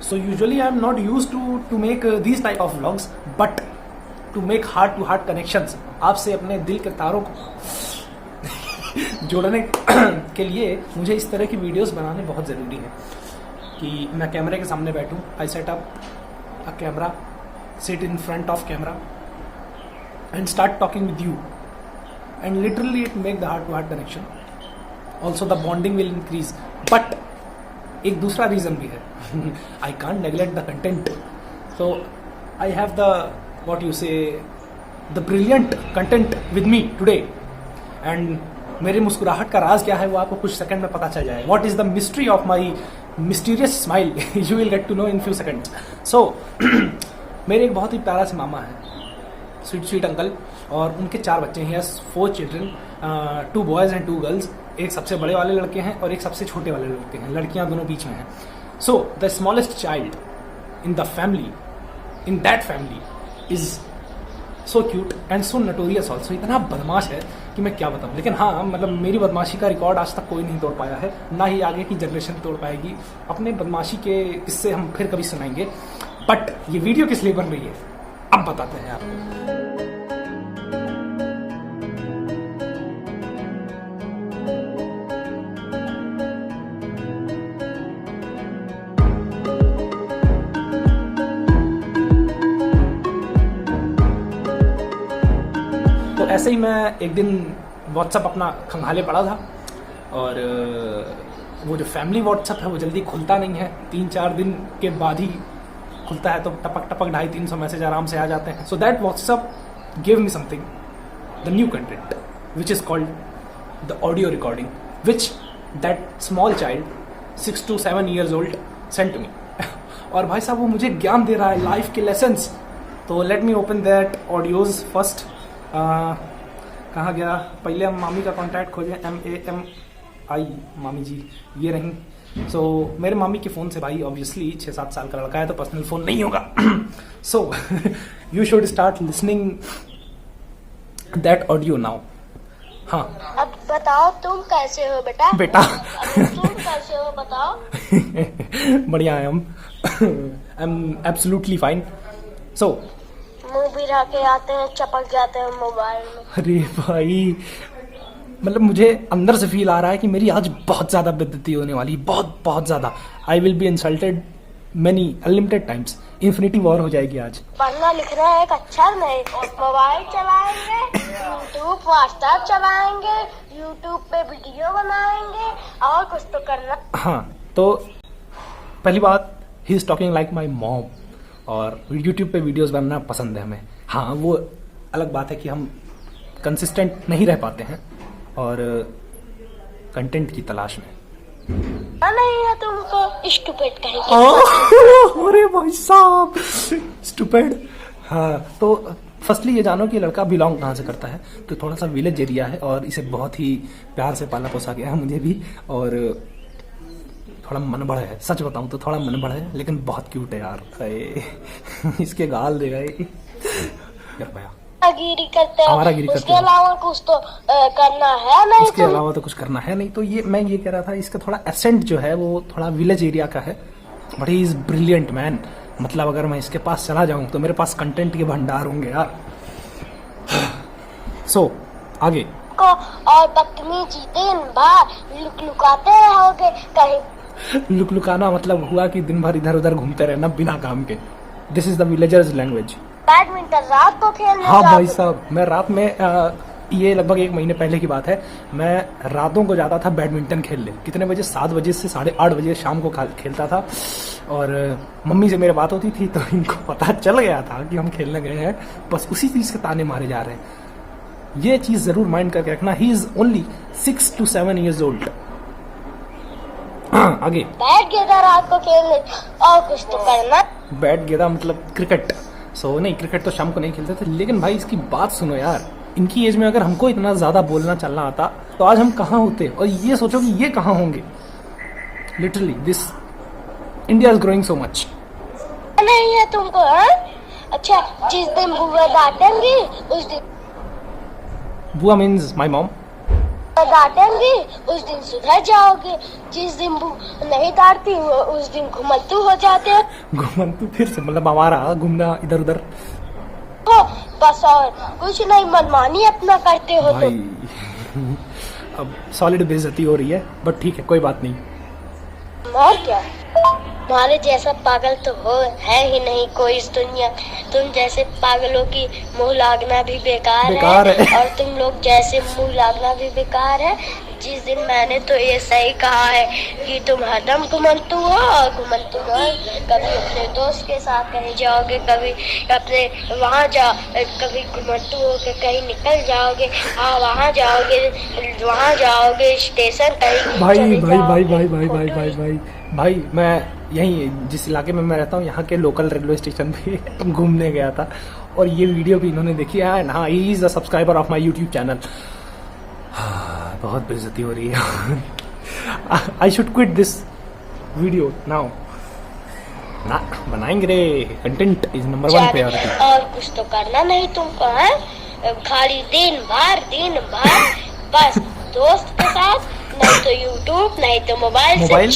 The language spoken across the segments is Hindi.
So usually I'm not used to make these type of vlogs, but to make heart to heart connections, आपसे अपने दिल के तारों को जोड़ने के लिए मुझे इस तरह की वीडियोस बनाने बहुत ज़रूरी है कि मैं कैमरे के सामने बैठूं. I set up a camera, sit in front of camera and start talking with you, and literally it make the heart to heart connection. Also the bonding will increase. But एक दूसरा रीज़न भी है. I can't neglect the content. So I have the what you say the brilliant content with me today, and मेरी मुस्कुराहट का राज क्या है वो आपको कुछ सेकंड में पता चल जाए. What is the mystery of my mysterious smile? You will get to know in few seconds. So मेरे एक बहुत ही प्यारा से मामा है, स्वीट अंकल, और उनके 4 बच्चे हैं. 4 चिल्ड्रन, 2 बॉयज़ एंड 2 गर्ल्स. एक सबसे बड़े वाले लड़के हैं और एक सबसे छोटे वाले लड़के हैं. लड़कियां दोनों बीच में हैं. So the smallest child in the family, in that family is so cute and so notorious also. इतना बदमाश है कि मैं क्या बताऊँ. लेकिन हाँ, मतलब मेरी बदमाशी का रिकॉर्ड आज तक कोई नहीं तोड़ पाया है, ना ही आगे की जनरेशन तोड़ पाएगी. अपने बदमाशी के किस्से हम फिर कभी सुनाएंगे. बट ये वीडियो किस लिए बन रही है अब बताते हैं आपको. तो ऐसे ही मैं एक दिन व्हाट्सएप अपना खंगाले पड़ा था, और वो जो फैमिली व्हाट्सएप है वो जल्दी खुलता नहीं है. 3-4 दिन के बाद ही खुलता है. तो टपक 250-300 मैसेज आराम से आ जाते हैं. So that WhatsApp give me something, the new content which is called the audio recording, which that small child 6 to 7 years old sent to me. और भाई साहब वो मुझे ज्ञान दे रहा है, लाइफ के लेसन्स. तो let me open that audios first. कहाँ गया? पहले हम मामी का कॉन्टैक्ट खोजें. MAMI मामी जी ये रही. सो मेरे मामी के फ़ोन से भाई ऑब्वियसली 6-7 साल का लड़का है तो पर्सनल फ़ोन नहीं होगा. So you should start listening that audio now. हाँ, अब बताओ तुम कैसे हो बेटा? तुम कैसे हो बताओ? बढ़िया है हम. I am absolutely fine. So मुंह भी रह के आते हैं, चपक जाते हैं मोबाइल में. अरे भाई, मतलब मुझे अंदर से फील आ रहा है कि मेरी आज बहुत ज़्यादा बेइज्जती होने वाली है. बहुत ज़्यादा. I will be insulted many unlimited times. Infinity war हो जाएगी आज. पढ़ना लिखना एक अक्षर नहीं. मोबाइल चलाएंगे, यूट्यूब व्हाट्सएप चलाएंगे, यूट्यूब पे वीडियो बनाएंगे, और कुछ तो करना. हाँ, तो पहली बात, he is talking like my mom. और यूट्यूब पे वीडियोस बनाना पसंद है हमें. हाँ, वो अलग बात है कि हम कंसिस्टेंट नहीं रह पाते हैं और कंटेंट की तलाश में. नहीं है तुमको स्टूपिड कहीं. अरे भाई साहब, स्टूपिड. हाँ, तो फर्स्टली ये जानो कि लड़का बिलोंग कहाँ से करता है. तो थोड़ा सा विलेज एरिया है और इसे बहुत ही प्यार से पाला पोसा गया है, मुझे भी. और थोड़ा मनबड़ है, सच बताऊं तो थोड़ा मनबड़ है, लेकिन बहुत क्यूट है यार. इसके गाल दे गए यार भैया. गिरी करते हैं, हमारा गिरी करते उसके अलावा कुछ तो करना है नहीं. उसके अलावा तो कुछ करना है नहीं. तो ये मैं ये कह रहा था, इसका थोड़ा एसेंट जो है वो थोड़ा विलेज एरिया का है. But he is brilliant man. मतलब अगर मैं इसके पास चला जाऊं तो मेरे पास कंटेंट के भंडार होंगे यार. सो आगे को और बदतमीजी दिन भर लुकाते रहोगे कहीं. लुकाना मतलब हुआ कि दिन भर इधर उधर घूमते रहना बिना काम के. This is the villagers language. Badminton रात को खेलने. हाँ भाई साहब, मैं रात में ये लगभग 1 महीने पहले की बात है, मैं रातों को जाता था बैडमिंटन खेलने. कितने बजे? 7 बजे से 8:30 बजे शाम को खेलता था. और मम्मी से मेरी बात होती थी तो इनको पता चल गया था कि हम खेलने गए हैं. बस उसी चीज़ के ताने मारे जा रहे हैं. ये चीज़ ज़रूर माइंड करके रखना. He is only 6 to 7 years old. आगे. बैट गेंदा रात को खेलने और कुछ तो करना. बैट गेंदा मतलब क्रिकेट. सो नहीं, क्रिकेट तो शाम को नहीं खेलते थे. लेकिन भाई इसकी बात सुनो यार, इनकी एज में अगर हमको इतना ज़्यादा बोलना चलना आता तो आज हम कहाँ होते. और ये सोचो कि ये कहाँ होंगे. Literally this India is growing so much. नहीं है तुमको. अच्छा, जिस दिन बुआ डांटेंगी उस दिन. बुआ मीन्स माई मॉम. डांटेंगी उस दिन सुधर जाओगे, जिस दिन नहीं डांटती उस दिन घुमंतू हो जाते हो। घुमंतू फिर से मतलब हमारा घूमना इधर उधर बस, और कुछ नहीं, मनमानी अपना करते हो भाई। अब सॉलिड बेइज्जती हो रही है, बट ठीक है, कोई बात नहीं। और क्या, तुम्हारे जैसा पागल तो है ही नहीं कोई इस दुनिया। तुम जैसे पागलों की मुंह लागना भी बेकार है और तुम लोग जैसे मुंह लागना भी बेकार है। जिस दिन मैंने तो ये सही कहा है कि तुम हरदम घुमंतू हो और घुमंतू हो, कभी अपने दोस्त के साथ कहीं जाओगे, कभी अपने वहाँ कभी घुमंतू हो के कहीं निकल जाओगे, वहाँ जाओगे स्टेशन कहीं। भाई मैं यहीं जिस इलाके में मैं रहता हूँ यहाँ के लोकल रेलवे स्टेशन पे घूमने गया था और ये वीडियो भी इन्होंने देखी है। एंड हाँ, he is the subscriber of my YouTube channel. बहुत बेइज्जती हो रही है। I should quit this video now. ना बनाएंगे रे, कंटेंट इज नंबर 1 प्रायोरिटी। और कुछ तो करना नहीं तुमको है, खाली दिन भर बस दोस्त के साथ, नहीं तो यूट्यूब, नहीं तो मोबाइल से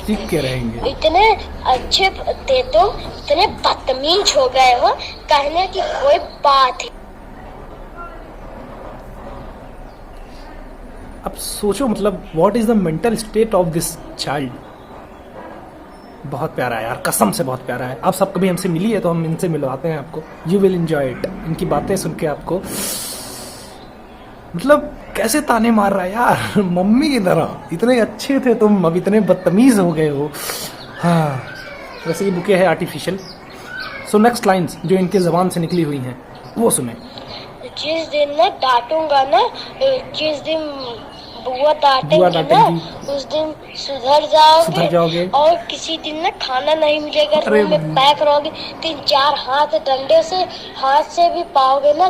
चिपके रहेंगे। इतने अच्छे थे तुम, इतने बदतमीज हो गए हो, कहने की कोई बात है। अब सोचो मतलब what is the mental state of this child. बहुत प्यारा है यार, कसम से बहुत प्यारा है। आप सब कभी हमसे मिलिए तो हम इनसे मिलवाते हैं आपको। You will enjoy it. इनकी बातें सुन के आपको मतलब कैसे ताने मार रहा है यार, मम्मी की तरह। इतने अच्छे थे तुम, अब इतने बदतमीज हो गए हो। हाँ, वैसे ये बुके है आर्टिफिशियल। सो नेक्स्ट लाइंस जो इनके जबान से निकली हुई हैं वो सुने। जिस दिन ना डांटूंगा ना, जिस दिन बुआ डांटेंगी ना, उस दिन सुधर जाओगे और किसी दिन ना खाना नहीं मिलेगा, रूम में पैक रहोगे, 3-4 हाथ से भी पाओगे ना,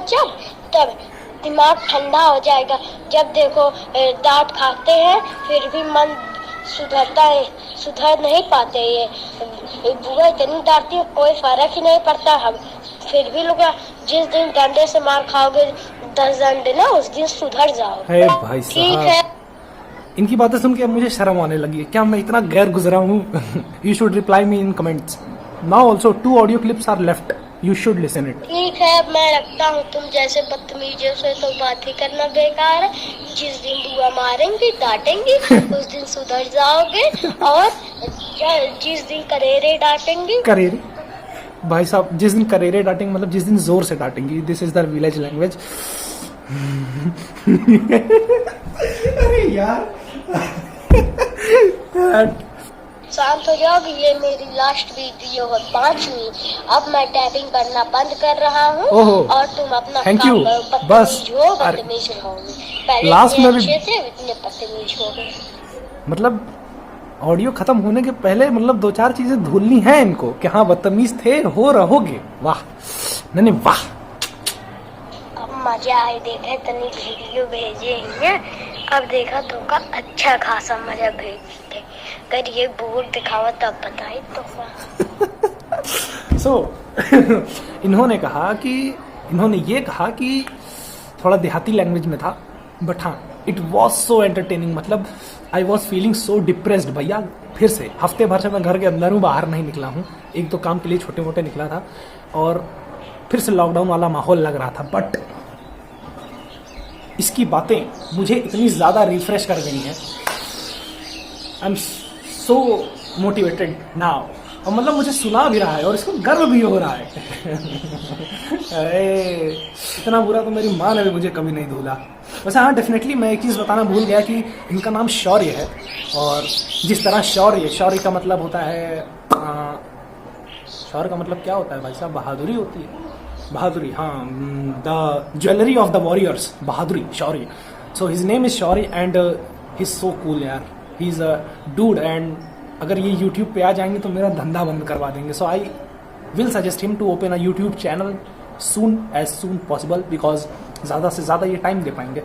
तब दिमाग ठंडा हो जाएगा। जब देखो डांट खाते हैं फिर भी मन सुधर नहीं पाते। ये बुआ इतनी डांटती है, कोई फर्क ही नहीं पड़ता। हम फिर भी लोग जिस दिन डंडे से मार खाओगे 10 डंडे ना, उस दिन सुधर जाओ। भाई ठीक है। इनकी बातें सुन के मुझे शर्म आने लगी है। क्या मैं इतना गैर गुजरा हूँ? You should reply me in comments. Now also 2 audio clips are left, you should listen it. ठीक है, मैं रखता हूँ। तुम जैसे बदतमीजों से तो बात ही करना बेकार है। जिस दिन बुआ मारेंगी डांटेंगी उस दिन सुधर जाओगे, और जिस दिन करेरे डांटेंगी, करेरे भाई साहब, जिस दिन करेरे डांटेंगे मतलब जिस दिन जोर से डांटेंगी। This is the village language. अरे यार शांत हो जाओगे। ये मेरी लास्ट वीडियो है, 5वीं। अब मैं टैपिंग करना बंद कर रहा हूँ और तुम अपना थैंक यू। बस बदतमीज रहोगे। पहले लास्ट में अच्छे थे, इतने बदतमीज हो गए। मतलब ऑडियो खत्म होने के पहले मतलब 2-4 चीजें धुलनी है इनको कि हाँ बदतमीज थे, हो रहोगे। वाह नहीं वाह। अब मजा आए, देखे तनी वीडियो भेजे हैं, अब देखा तो का अच्छा खासा मजा भेजते। अगर ये बोर्ड दिखावा तब बताए तो। सो इन्होंने ये कहा कि थोड़ा देहाती लैंग्वेज में था, बट हाँ इट वॉज सो एंटरटेनिंग। मतलब I was feeling so depressed भैया। फिर से हफ्ते भर से मैं घर के अंदर हूँ, बाहर नहीं निकला हूँ। एक दो काम के लिए छोटे मोटे निकला था और फिर से लॉकडाउन वाला माहौल लग रहा था, बट इसकी बातें मुझे इतनी ज़्यादा रिफ्रेश कर गई हैं। I am so motivated now. और मतलब मुझे सुना भी रहा है और इसको गर्व भी हो रहा है। अरे इतना बुरा तो मेरी माँ ने भी मुझे कभी नहीं धूला। वैसे हाँ, डेफिनेटली मैं एक चीज़ बताना भूल गया कि इनका नाम शौर्य है। और जिस तरह शौर्य का मतलब होता है, शौर्य का मतलब क्या होता है भाई साहब? बहादुरी होती है। बहादुरी, हाँ, the jewellery of the warriors, बहादुरी, शौर्य। So his name is Shaurya and he is so cool यार। He is a dude. And अगर ये YouTube पे आ जाएंगे तो मेरा धंधा बंद करवा देंगे। So I will suggest him to open a YouTube channel soon possible, because ज़्यादा से ज़्यादा ये टाइम दे पाएंगे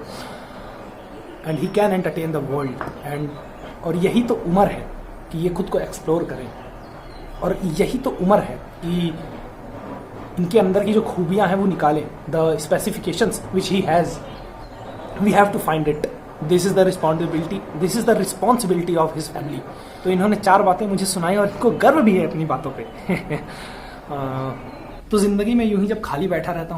and he can entertain the world. और यही तो उम्र है कि ये खुद को एक्सप्लोर करें, और यही तो उम्र है कि इनके अंदर की जो खूबियां हैं वो निकालें। The specifications which he has, we have to find it. This is the responsibility of his family. तो इन्होंने 4 बातें मुझे सुनाई और इनको गर्व भी है अपनी बातों पे। तो ज़िंदगी में यूं ही जब खाली बैठा रहता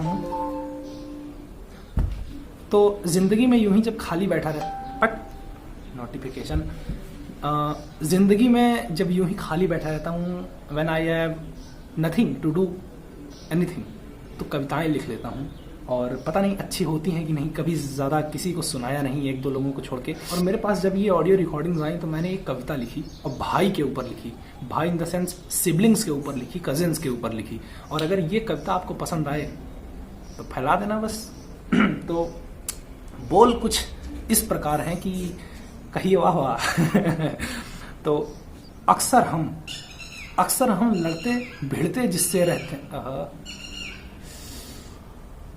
हूँ when I have nothing to do anything, तो कविताएं लिख लेता हूँ। और पता नहीं अच्छी होती हैं कि नहीं, कभी ज़्यादा किसी को सुनाया नहीं, 1-2 लोगों को छोड़ के। और मेरे पास जब ये ऑडियो रिकॉर्डिंग्स आई तो मैंने एक कविता लिखी और भाई के ऊपर लिखी, भाई इन द सेंस सिबलिंग्स के ऊपर लिखी, कजिन्स के ऊपर लिखी। और अगर ये कविता आपको पसंद आए तो फैला देना बस। तो बोल कुछ इस प्रकार हैं कि कहिए वाह वाह। तो अक्सर हम लड़ते भिड़ते जिससे रहते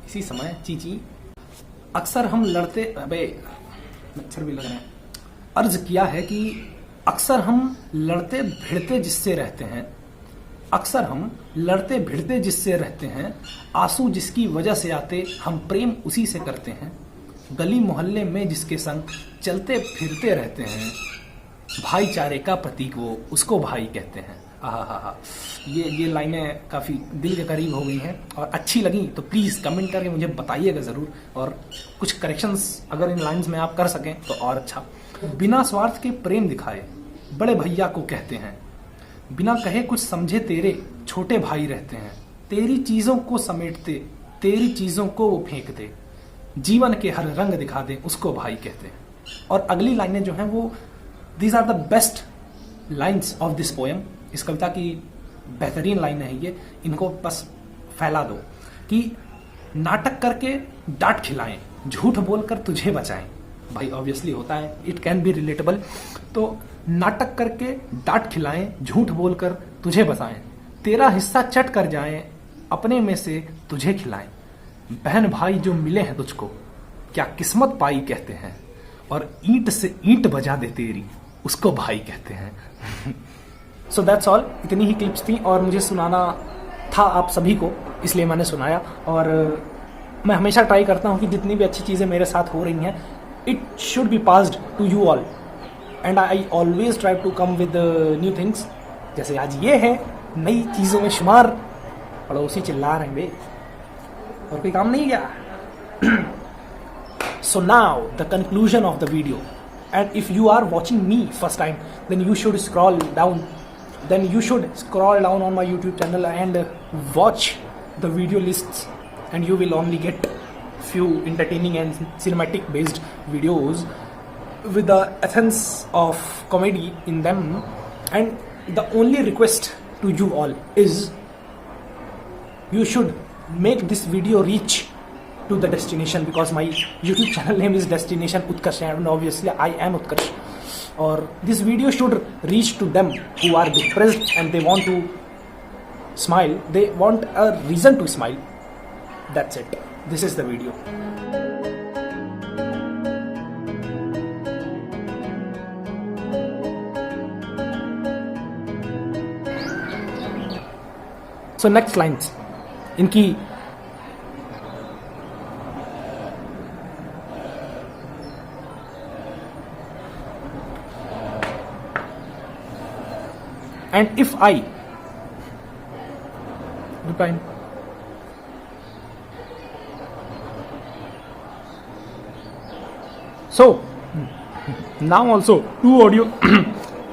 इसी समय चीची अक्सर हम लड़ते, अबे मच्छर भी लग रहे हैं। अर्ज किया है कि अक्सर हम लड़ते भिड़ते जिससे रहते हैं, अक्सर हम लड़ते भिड़ते जिससे रहते हैं, आंसू जिसकी वजह से आते हम प्रेम उसी से करते हैं, गली मोहल्ले में जिसके संग चलते फिरते रहते हैं, भाईचारे का प्रतीक वो उसको भाई कहते हैं। हा ये लाइनें काफ़ी दिल के करीब हो गई हैं और अच्छी लगी तो प्लीज़ कमेंट करके मुझे बताइएगा ज़रूर, और कुछ करेक्शंस अगर इन लाइन्स में आप कर सकें तो और अच्छा। बिना स्वार्थ के प्रेम दिखाए बड़े भैया को कहते हैं, बिना कहे कुछ समझे तेरे छोटे भाई रहते हैं, तेरी चीज़ों को समेटते तेरी चीज़ों को वो फेंकते, जीवन के हर रंग दिखा दे उसको भाई कहते हैं। और अगली लाइनें जो हैं वो these are the best lines of this poem. इस कविता की बेहतरीन लाइनें हैं ये, इनको बस फैला दो कि नाटक करके डांट खिलाएं, झूठ बोलकर तुझे बचाएं। भाई ऑब्वियसली होता है, इट कैन बी रिलेटेबल। तो नाटक करके डांट खिलाएं, झूठ बोलकर तुझे बचाएं, तेरा हिस्सा चट कर जाएं, अपने में से तुझे खिलाएं, बहन भाई जो मिले हैं तुझको क्या किस्मत पाई कहते हैं, और ईंट से ईंट बजा दे तेरी उसको भाई कहते हैं। सो दैट्स ऑल, इतनी ही क्लिप्स थी और मुझे सुनाना था आप सभी को, इसलिए मैंने सुनाया। और मैं हमेशा ट्राई करता हूँ कि जितनी भी अच्छी चीज़ें मेरे साथ हो रही हैं it should be passed to you all, and I always try to come with new things. जैसे आज ये है नई चीज़ों में शुमार, पड़ोसी चिल्ला रहे हैं बे, और कोई काम नहीं क्या। So now the conclusion of the video, and if you are watching me first time, then you should scroll down on my YouTube channel and watch the video lists, and you will only get few entertaining and cinematic based videos with the essence of comedy in them. And the only request to you all is you should make this video reach to the destination, because my YouTube channel name is Destination Utkarsh, and obviously I am Utkarsh. Or this video should reach to them who are depressed and they want to smile, they want a reason to smile. That's it, this is the video. So next lines इनकी and if I reply, so now also two audio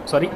sorry